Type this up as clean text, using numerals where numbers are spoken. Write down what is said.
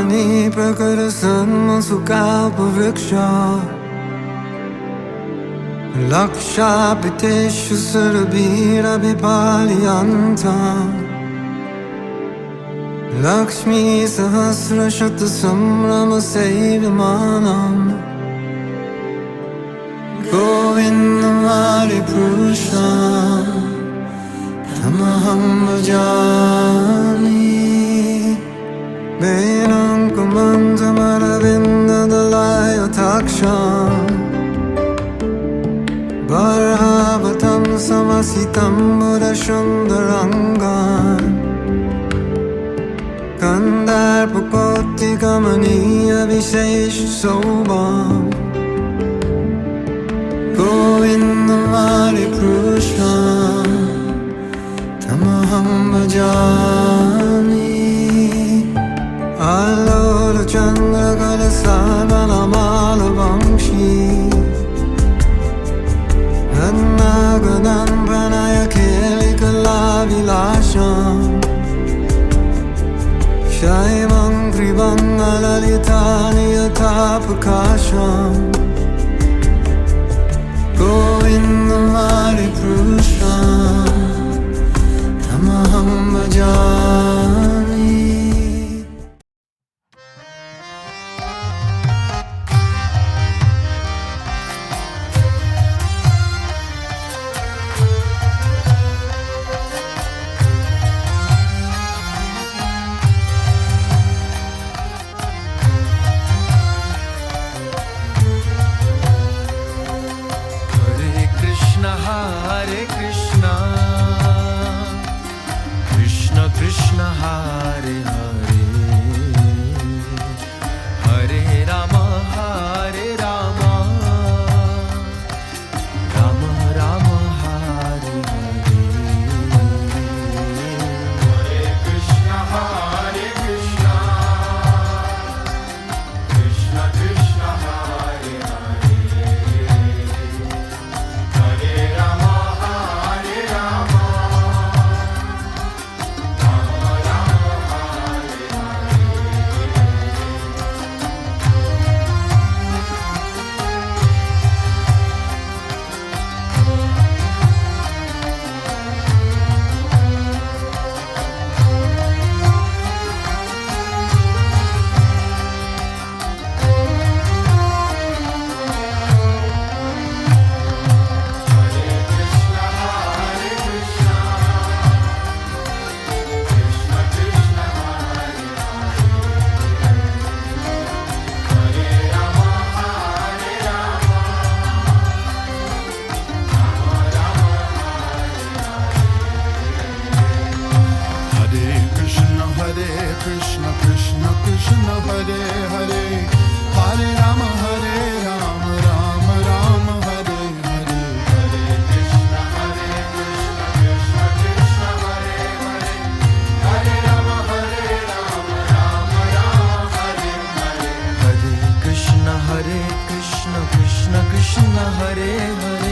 Mani prakara sanma sukapa vriksha Laksha piteshu sarabhira vipaliyanta Lakshmi sahasra shata samrama sevimanam Govindam Hari Purusha Tamaham bhajami Venam Kumantam Aravinda Dalaya Taksham Barhavatam Samasitam Mudashundarangan Kandarpakoti Kamaniya Vishesha Sobham Govindam Hari Purusha Tamaham bhajami Alola Chandra Kala Sarvana Mala Vamshi Annagadan Pranaya Keli Kalavilasham Shaimam Kribam Alalitani Yatapakasham Govindam Hari Purusha Tamaham bhajami Hare Krishna, Krishna Krishna Hare Hare, Hare Rama Hare Rama, Rama Rama Hare Hare. Hare Krishna, Krishna Krishna Hare Hare, Hare Rama Hare Rama, Rama Rama Hare Krishna Krishna Krishna Hare Hare, Hare Rama Rama Rama Hare Hare. Hare Krishna, Krishna Krishna Hare Hare, Hare Rama Rama Hare Hare. Hare Krishna Krishna Krishna Hare Hare,